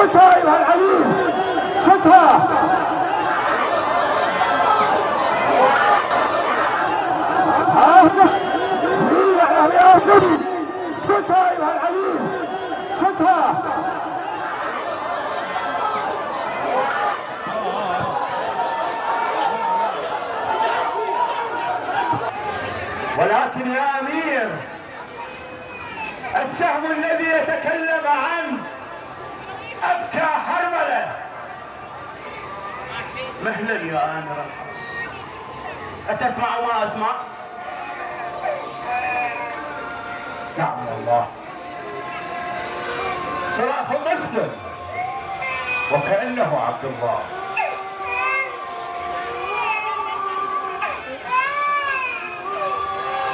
اسكتها ايها العليم، اسكتها. اسكتها ايها العليم، اسكتها. ولكن يا امير، السهم الذي يتكلم عن ابكى حرمله مهلا يا امير الحرس، اتسمع وما اسمع؟ نعم والله، صراخ طفل وكأنه عبد الله.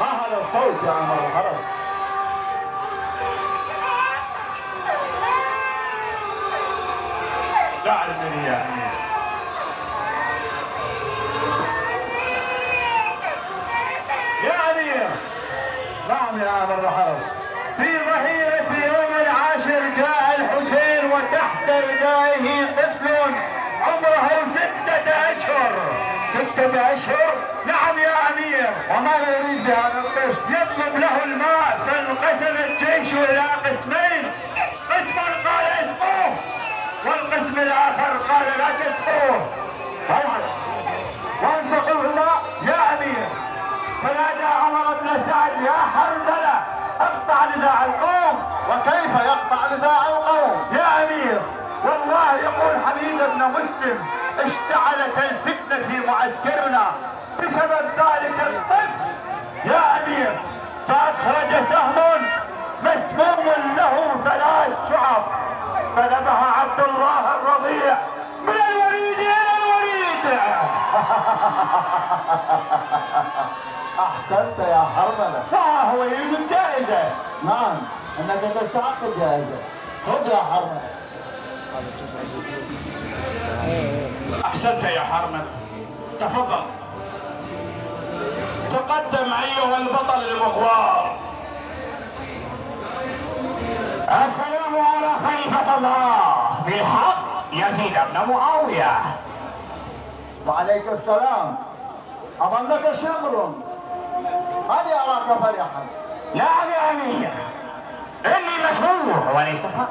ما هذا الصوت يا امير الحرس؟ دعني يا امير. يا امير. نعم يا امير الحرس. في ظهيرة يوم العاشر جاء الحسين وتحت ردائه طفل عمره 6 أشهر. 6 أشهر؟ نعم يا امير. وماذا يريد بهذا الطفل؟ يطلب له الماء، فانقسم الجيش الى قسمين، قسم قال اسقوه والقسم الاخر قال لا تسقوه. وانسقوا الماء يا امير. فنادى عمر بن سعد يا حرمله اقطع نزاع القوم. وكيف يقطع نزاع القوم يا امير؟ والله يقول حميد بن مسلم اشتعلت الفتنه في معسكرنا بسبب ذلك الطفل يا امير، فاخرج سهم مسموم له 3 شعب، فذبح عبد الله الرضيع من الوريد الى الوريد. احسنت يا حرمله. هو يريد الجائزه. نعم، انك تستحق الجائزه. خذ يا حرمله. احسنت يا حرمله، تفضل. تقدم ايها البطل المغوار. السلام على خليفه الله بالحق يزيد بن معاويه. وعليك السلام. اظنك شمر، هل اراك فرحا؟ نعم يا امير، اني مسرور وليس فقط.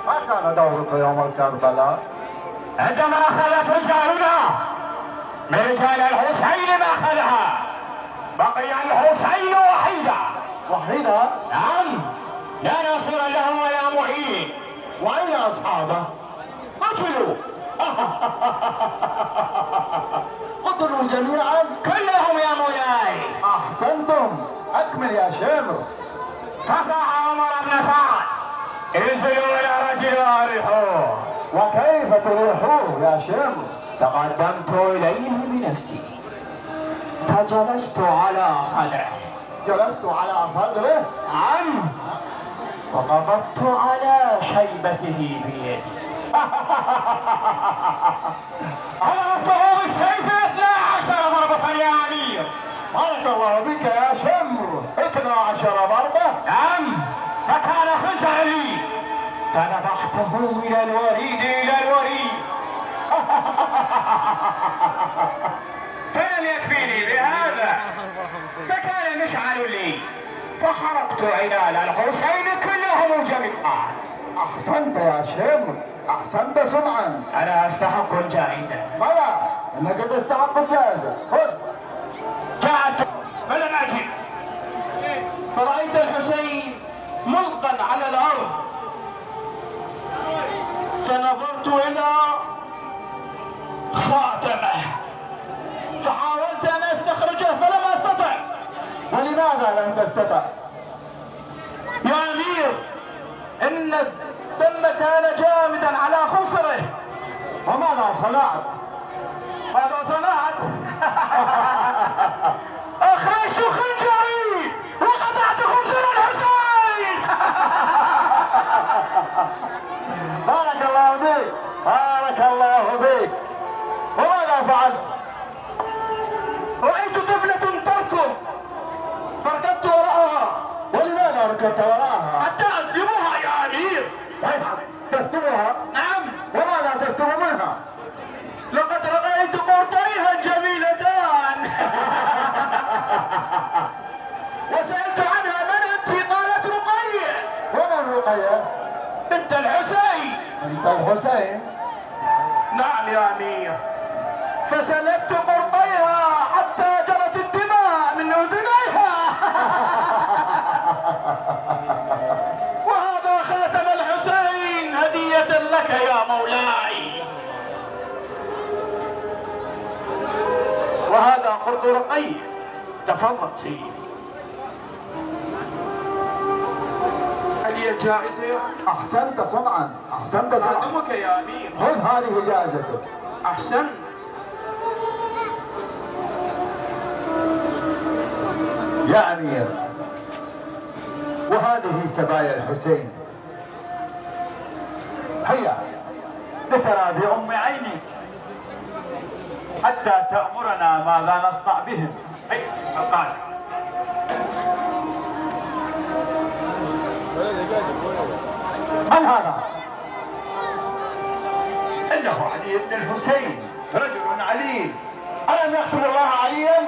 ما كان دورك يوم الكربلاء؟ عندما اخذت رجالنا من رجال الحسين ما اخذها، بقي الحسين وحيدا. وحيدا؟ نعم، لا ناصر له ولا معين. واين اصحابه؟ قتلوا. قتلوا جميعا؟ كلهم يا مولاي. احسنتم، اكمل يا شمر. فصاح عمر بن سعد انزلوا الى رجل وارحوه. وكيف تريحوه يا شمر؟ تقدمت اليه بنفسي فجلست على صدره. جلست على صدره؟ نعم، وقبضت على شيبته بيدي. ضربته بالسيف 12 ضربة يا امير. بارك الله بك يا شمر. 12 ضربة؟ نعم، فكان خنجري فذبحته من الوريد الى الوريد. فلم يكفيني بهذا، فكان مشعل لي فحرقت عيال الحسين كلهم جميعا. احسنت يا شمر، احسنت صنعا. انا استحق الجائزه. بلى، انك تستحق الجائزة. خذ. جاءت فلم اجد، فرأيت الحسين ملقا على الارض، فنظرت الى خاتمه فحاولت ان استخرجه فلم استطع. ولماذا لم تستطع؟ يا امير، ان الدم كان جامدا على خصره. وماذا صنعت؟ ماذا صنعت؟ اخرجت خنجري وقطعت خنجر الحسين. بارك الله بك، بارك الله بك. وماذا فعلت؟ رأيت طفلة تركض فركضت وراءها. ولماذا ركضت وراءها؟ حتى أسلمها يا أمير. تسترها؟ نعم. وماذا تستر منها؟ لقد رأيت قرطيها جميلتان. وسألت عنها من أنت؟ قالت رقية. ومن رقية؟ بنت الحسين. انت الحسين؟ نعم يا أمير. فسلبت قرطيها حتى جرت الدماء من أذنيها. وهذا خاتم الحسين هدية لك يا مولاي. وهذا قرط رقية. تفضل سيدي. هل هي جائزة يا أمير؟ احسنت صنعا، احسنت صنعا. خادمك يا أمير. خذ هذه جائزتك. أحسنت. يا أمير، وهذه سبايا الحسين، هيا لترى بأم عينك حتى تأمرنا ماذا نصنع بهم. هيا القادم. من هذا؟ إنه علي بن الحسين، رجل عليم. ألم يقتل الله عليا؟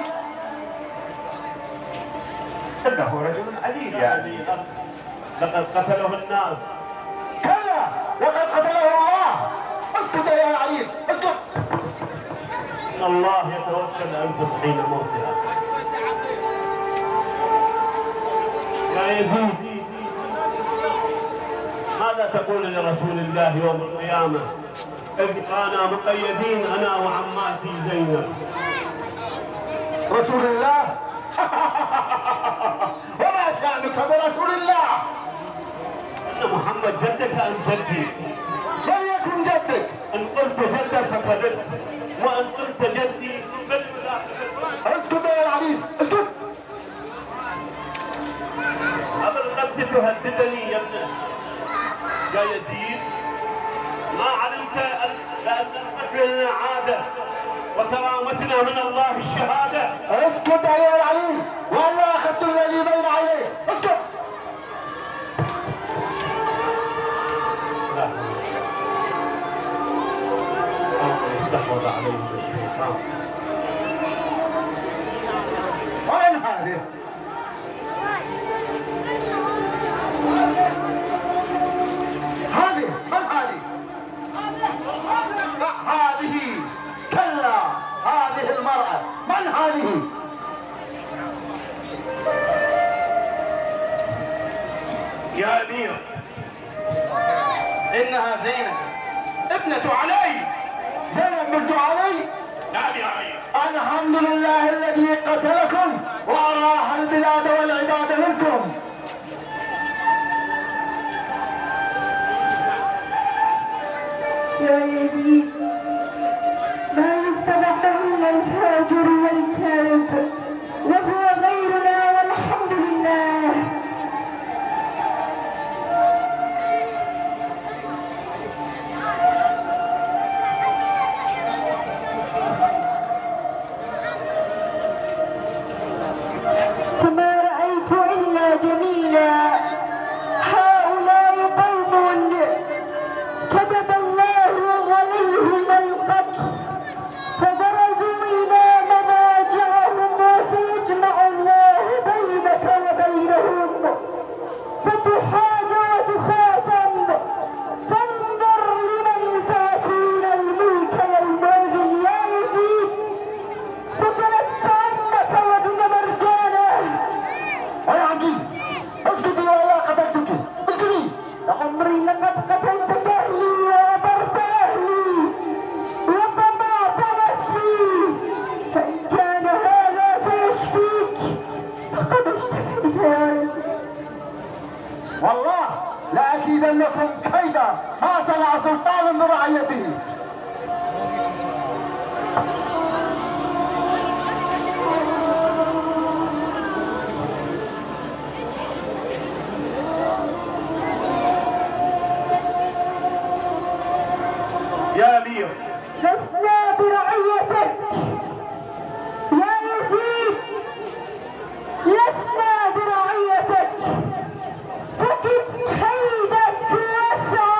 إنه رجل عليم يا أمير. لقد قتله الناس. كلا، لقد قتله الله. اسكت يا علي، اسكت. إن الله يتوفى الأنفس حين موتها. يا يزيد، ماذا تقول لرسول الله يوم القيامة إذ كانا مقيدين أنا وعماتي زينب؟ رسول الله؟ وما شأنك برسول الله؟ أن محمد جدك أم جدي؟ من يكن جدك؟ إن قلت جدك فكذبت، وإن قلت جدي فكذبت. اسكت يا علي، اسكت. أبلغت تهددني يا ابن يا يزيد؟ ما علمت بأن القتل لنا عادة وكرامتنا من الله الشهادة؟ اسكت يا علي، والله أخذت الذي بين عينيك، اسكت. لا. استحوذ عليه الشيطان. ومن هذه؟ هذه من هذه؟ لا هذه، كلا هذه المرأة. من هذه؟ يا أمير، إنها زينب ابنة علي. زينب بنت علي؟ نعم يا أمير. الحمد لله الذي قتلكم وأراح البلاد والعباد منكم. يا يزيد، ما يفتح إلا الفاجر والكاذب، وهو غيرنا والحمد لله. فما رأيت إلا جميلا. هؤلاء قوم كتب الله عليهم القتل، فبرزوا إلى مضاجعهم، وسيجمع الله بينك وبينهم فتحاج وتخاصم. فانظر لمن سيكون الملك يومئذ يا يزيد. قتلتك أمك يا ابن مرجانة. يا عجيب، اسكتي ولا قتلتك، اسكتي. لعمري لقد قتلت أهلي وأبرت أهلي وقطعت نسلي، فإن كان هذا سيشفيك فقد اشتكيت يا ولدي. والله لأكيدنكم كيدا ما صنع سلطان برعيته. يا أمير، لسنا برعيتك يا يزيد، لسنا برعيتك. فكت كيدك واسعى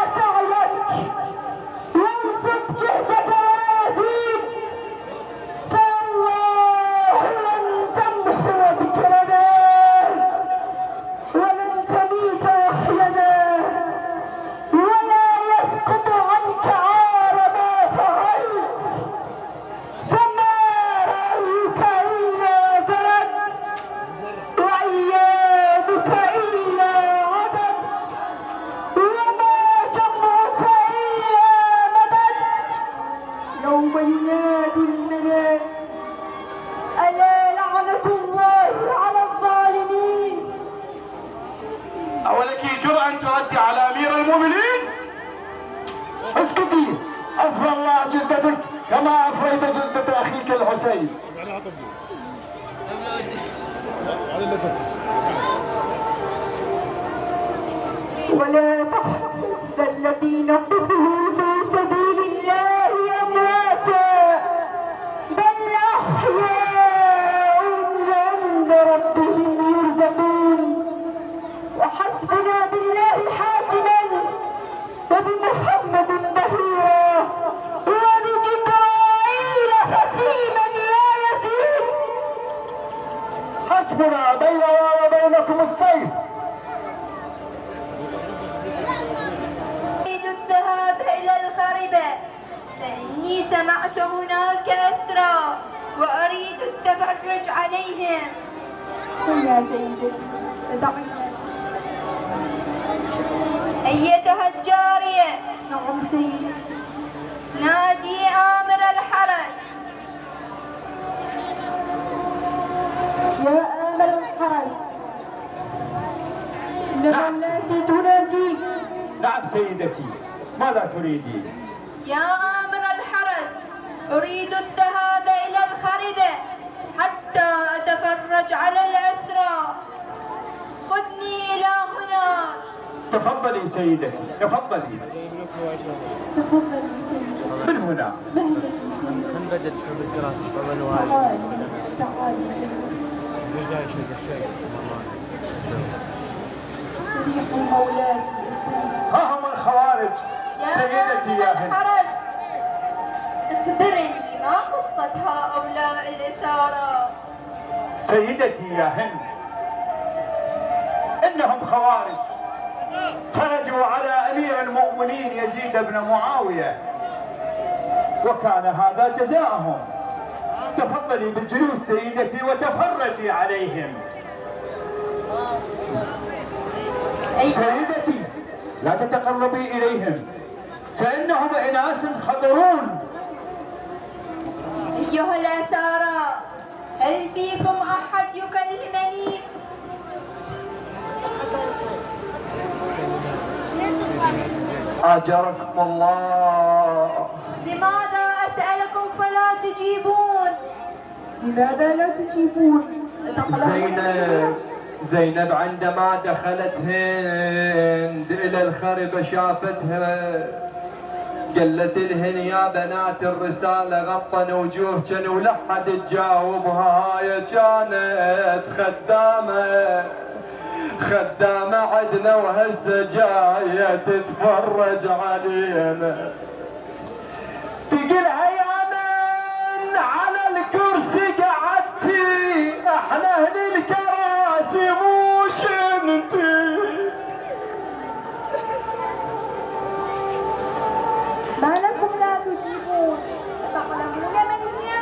أن تردي على أمير المؤمنين؟ اسكتي، أفرى الله جلدتك كما أفريت جلدة أخيك الحسين. ولا تحسب الذين قتلوا في سبيل الله أمواتا بل أحياء عند ربهم يرزقون. وحسبنا بالله حاكما وبمحمد بهيرا وبجبرائيل حسيما يا يزيد. حسبنا بيننا وبينكم السيف. أريد الذهاب إلى الخربة فإني سمعت هناك أسرى وأريد التفرج عليهم. قل يا سيدتي دعينا. أيتها الجارية. نعم سيدتي. نادي آمر الحرس. يا آمر الحرس إن التي تناديك. نعم سيدتي، ماذا تريدين؟ يا آمر الحرس أريد الذهاب إلى الخربة حتى أتفرج على الأسرى. خذني إلى هنا. تفضلي سيدتي، تفضلي. من هنا. نبدل شو بالدراسة طبعا وهذا استريحوا مولاتي. ها هم الخوارج. سيدتي يا هند. الحرس اخبرني ما قصة هؤلاء الإسارة؟ سيدتي يا هند، إنهم خوارج خرجوا على أمير المؤمنين يزيد بن معاوية وكان هذا جزاءهم. تفضلي بالجلوس سيدتي وتفرجي عليهم. سيدتي لا تتقربي إليهم فإنهم إناس خطرون. أيها الأسارة هل فيكم أحد يكلمني؟ أجركم الله. لماذا أسألكم فلا تجيبون؟ لماذا لا تجيبون؟ زينب عندما دخلت هند إلى الخربة شافتها قالت لهن يا بنات الرسالة غطن وجوهكن ولا حد تجاوبها. هاي كانت خدامة عدنا وهسه جاية تتفرج علينا. تقلها يا من على الكرسي قعدتي احنا اهل الكراسي مو شنتي. ما لكم لا تجيبون؟ تعلمون من هي؟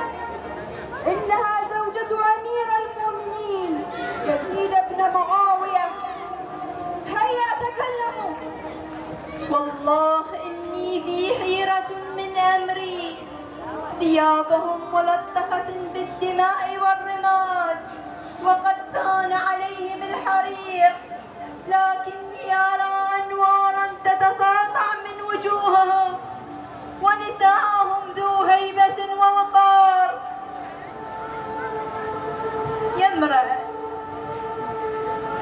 إنها زوجة أمير المؤمنين يزيد بن معاوية. هيا تكلموا. والله إني في حيرة من أمري. ثيابهم ملطخة بالدماء والرماد وقد بان عليهم الحريق، لكني أرى أنوارا تتساطع من وجوههم ونساءهم ذو هيبة ووقار. يا امرأة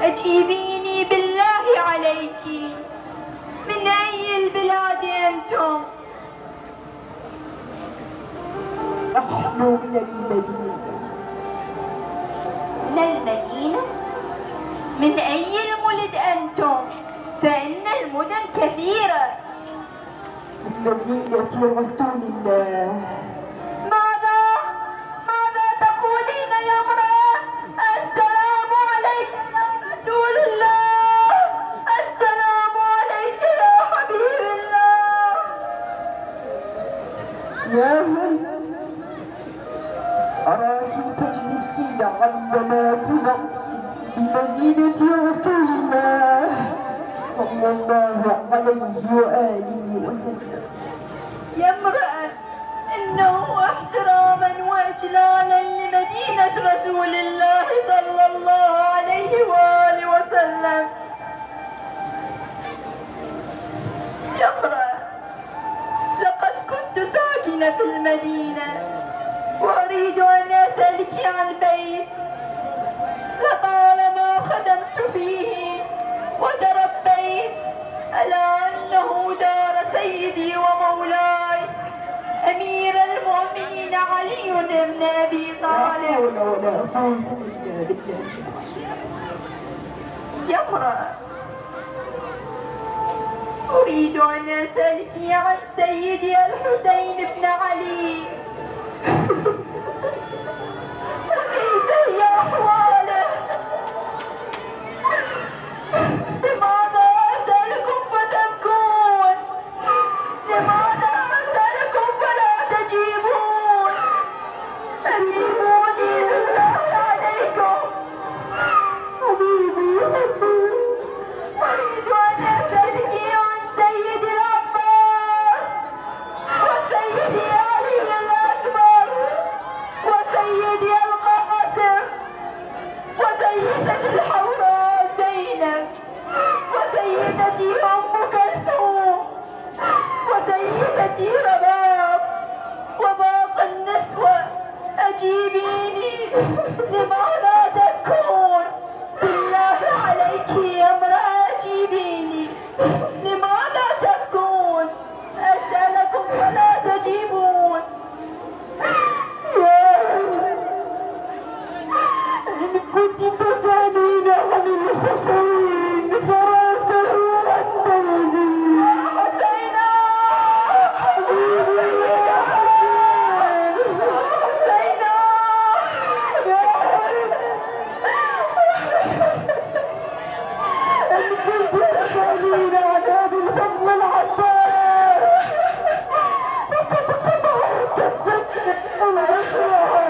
أجيبيني بالله عليك، من أي البلاد أنتم؟ نحن من المدينة. من المدينة؟ من أي المدن أنتم؟ فإن المدن كثيرة. من مدينة رسول الله. ماذا تقولين يا امرأة؟ السلام عليك يا رسول الله. السلام عليك يا حبيب الله. يا هند أراك تجلسين عندما سمعت بمدينة رسول الله صلى الله عليه وآله وسلم. يا امرأة إنه احتراما وإجلالا لمدينة رسول الله صلى الله عليه وآله وسلم ولا قوة إلا بالله. يا امرأة، أريد أن أسألك عن سيدي الحسين بن علي. كيف هي أحواله؟ لماذا أسألكم فتبكون؟ لماذا أسألكم فلا تجيبون؟ أجيبوني بالله عليكم. حبيبي حسين، أريد أن أسألك عن سيدي العباس وسيدي علي الأكبر وسيدي القاسم وسيدتي الحوراء زينب وسيدتي أم كلثوم وسيدتي رباب وباقي النسوة. أجيبيني، لماذا تبكون؟ بالله عليك يا امرأة أجيبيني، لماذا تبكون؟ أسألكم فلا تجيبون. إن كنت تسألين عن الحسين فراسه عند يزيد. حسينا حبيبي يا حسينا إن كنت تسألين عن أبي الفضل العباس فقد قطعوا كفتي المشروع.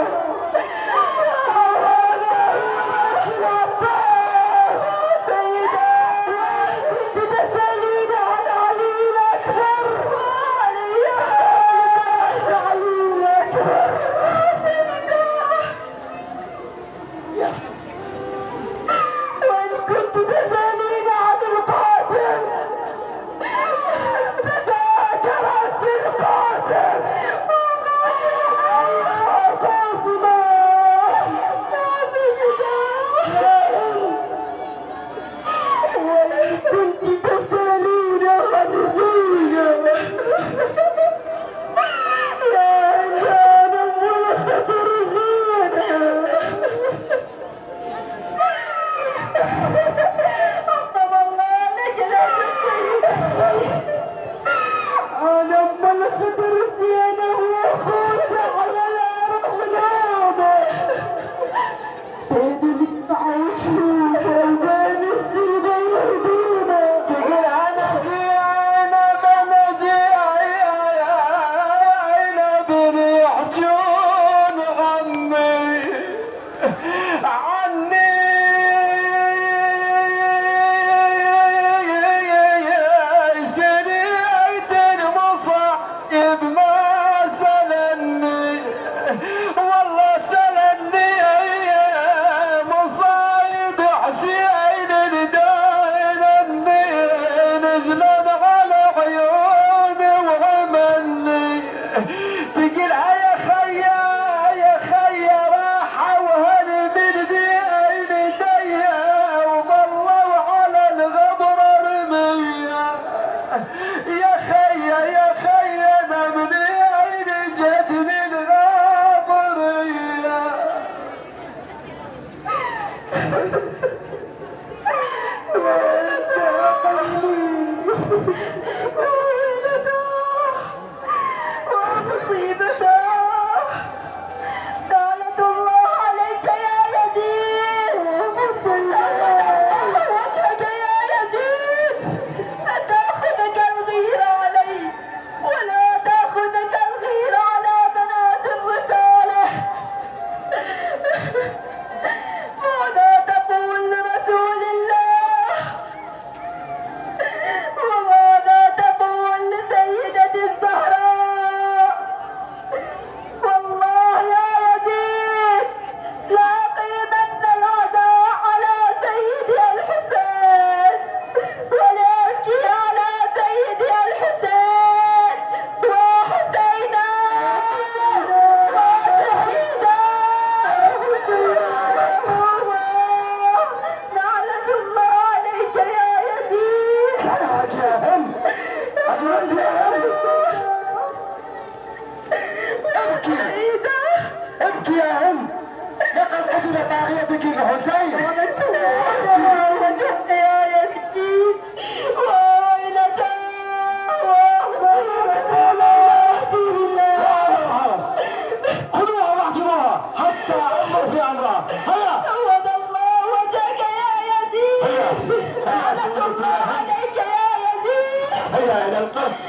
عليك يا يزيد. هيا إلى القصر.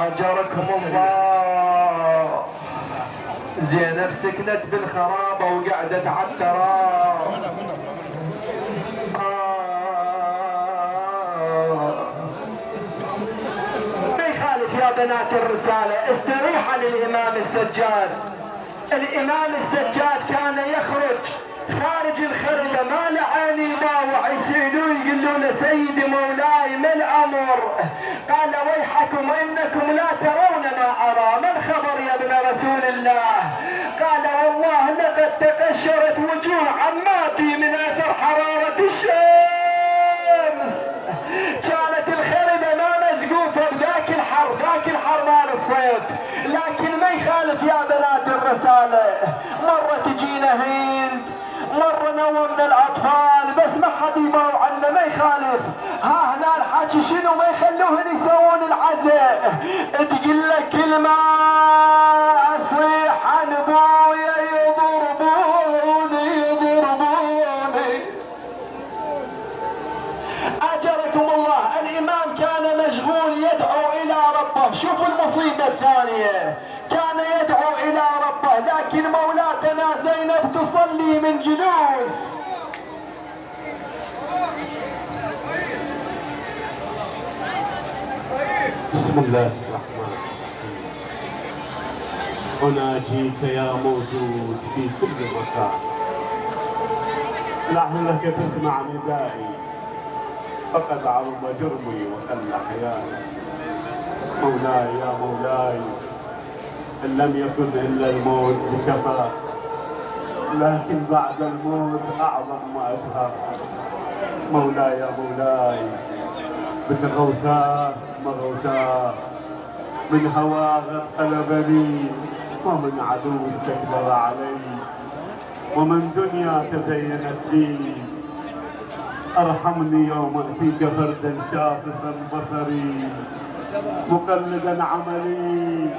أجركم الله. زينب سكنت بالخرابة وقعدت على التراب. ما يخالف يا بنات الرسالة، استريحا للإمام السجاد. الإمام السجاد كان يخرج خارج الخربة، ما لعاني باوع يسألوه يقولون سيدي مولاي ما الأمر؟ قال ويحكم إنكم لا ترون ما أرى، ما الخبر يا ابن رسول الله؟ قال والله لقد تقشرت وجوه عماتي من أثر حرارة الشمس. كانت الخربة ما مزقوفة بذاك الحر، ذاك الحر مال الصيف، لكن ما يخالف يا بنات الرسالة. مرة تجينا هند، مرة نوى من الأطفال، بس ما حد يباوع عنا، ما يخالف. ها هنا الحكي شنو ما يخلوهن يسوون العزاء. تقول لك كل ما أصيح عن ابويا يضربوني يضربوني. أجركم الله. الإمام كان مشغول يدعو إلى ربه. شوفوا المصيبة الثانية، كان يدعو إلى ربه، لكن مولاتنا زينب تصلي من جلوس. بسم الله الرحمن الرحيم. أناجيك يا موجود في كل مكان، لعلك تسمع ندائي، فقد عظم جرمي وقل حيائي. مولاي يا مولاي، إن لم يكن إلا الموت بكفى، لكن بعد الموت أعظم ما أشهى. مولاي يا مولاي، بك غوثاه مغوثاه، من هواه قلبني، ومن عدو استكبر علي، ومن دنيا تزينت لي. ارحمني يوم اتيك فردا شاخصا بصري، مقلدا عملي،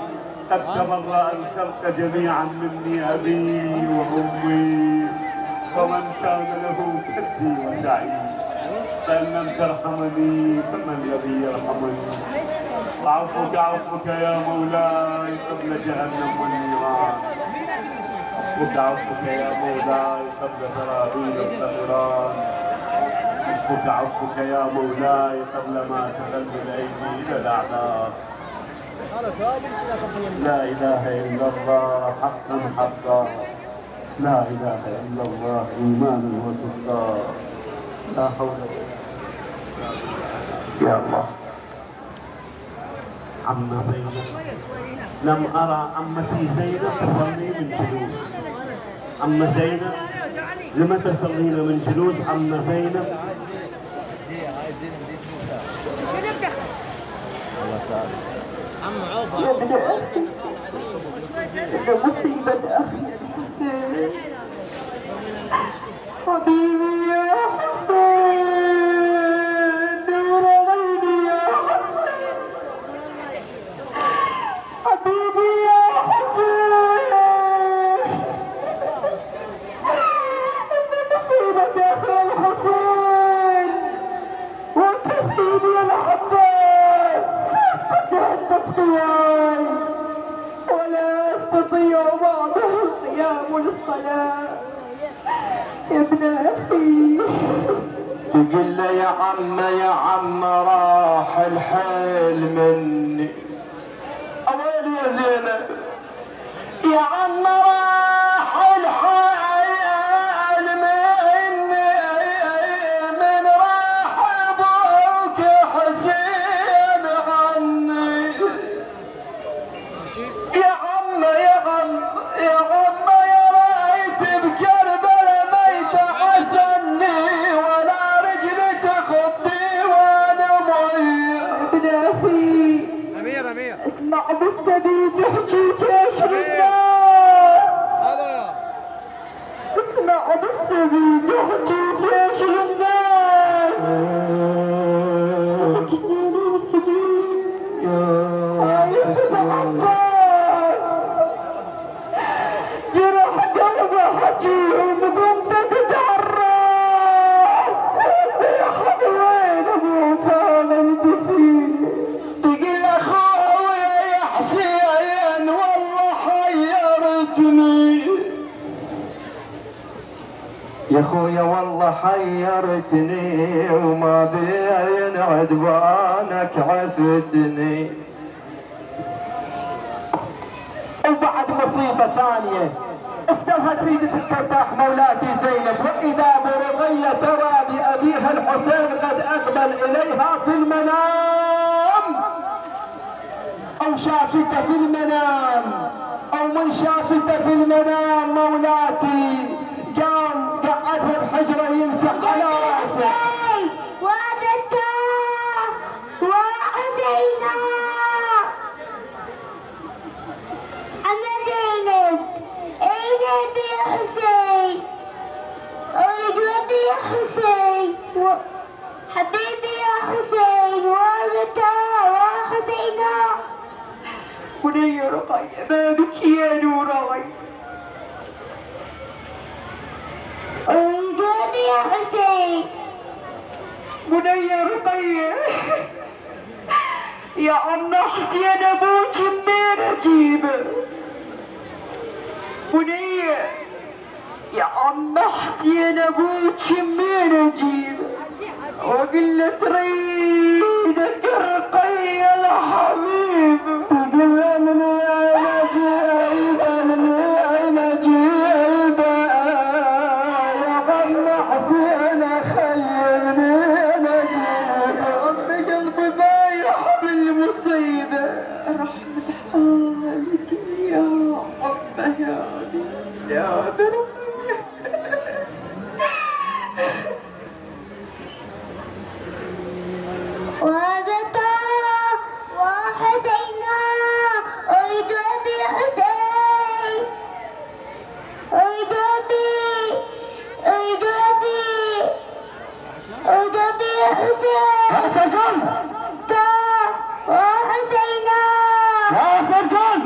قد تبرأ الخلق جميعا مني ابي وامي، ومن كان له كدي وسعي. فان لم ترحمني فمن الذي يرحمني؟ عفوك عفوك يا مولاي قبل جهنم والنيران، عفوك عفوك يا مولاي قبل سرابيل الطهران، عفوك عفوك يا مولاي قبل ما تخلي الايدي الى الاعناق. لا اله الا الله حقا حقا، لا اله الا الله ايمانا وصدقا، لا حول ولا قوه يا الله. عم زينب، لم أرى عمتي زينب تصلي من جلوس. عم زينب، لما تصلين من جلوس عم زينب؟ يا ابن أخي، إن مصيبة أخي الحسين. حبيبي يا حسين، نور عيني يا حسين، حبيبي يا حسين. إن مصيبة أخي الحسين وكفيني العباس قد هدت قواي، ولا أستطيع بعضها القيام للصلاة. يا ابن أخي، تقول له يا عم راح الحيل مني. أويلي يا زينب، يا عم راح الحيل مني، من راح أبوك حسين عني. يا عم يا عم يا عم، يا رأيت بكربلاء ما يتعزني، ولا رجلي تخطي وانا مي. ابن أخي، يا خويا والله حيرتني وما بين عدوانك عفتني. وبعد مصيبة ثانية استلها تريد ترتاح مولاتي زينب، وإذا برقية ترى بأبيها الحسين قد أقبل إليها في المنام، أو شافته في المنام، أو من شافته في المنام مولاتي قام قعدها بحجره ويمسح على راسه. وعدته وحسينا أنا زينب، أين أبي حسين؟ أريد أبي حسين حبيبي يا حسين، وعدته وحسينا. بني رقية ما بك يا نوراي، أريد أبي يا حسين. بني رقية يا عم حسين ابوك منين اجيبه؟ بني يا عم حسين ابوك منين اجيبه؟ واقول له تريدك رقية الحبيب، تقول له من وين اجيبه من وين اجيبه يا عم حسين اخي منين اجيبه؟ ام قلبي بايح بالمصيبه، رحمة حالتي يا عم هادي يا بربي. وعدته وحسينا أريد أبي حسين، أريد أبي أريد أبي أريد أبي حسين. يا سرجان وحسينا. يا سرجان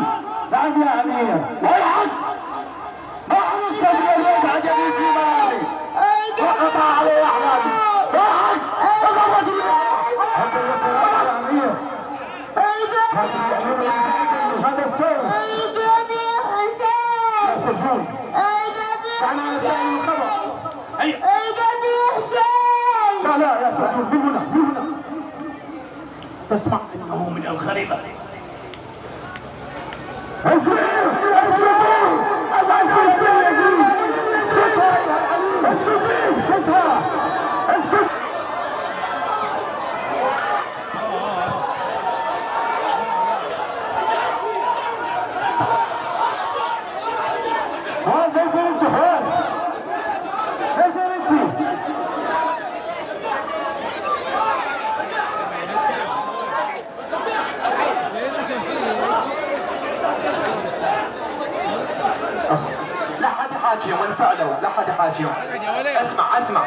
نعم يا علي ويحك ما عرف السجن يزعج في بالي وقطع علي احلامي ويحك تغرد هذا السر. أريد أبي حسين. يا سرجان أريد أبي احنا نستعين الخبر. أريد أبي حسين. لا لا يا سرجان من هنا من هنا تسمع انه من الخريطه. اسكت اسكت اسكت اسكت اسكت. ليس انت فين؟ ليس انت. لا حد حاجيهم انفعلوا، لا حد حاجيهم. اسمع اسمع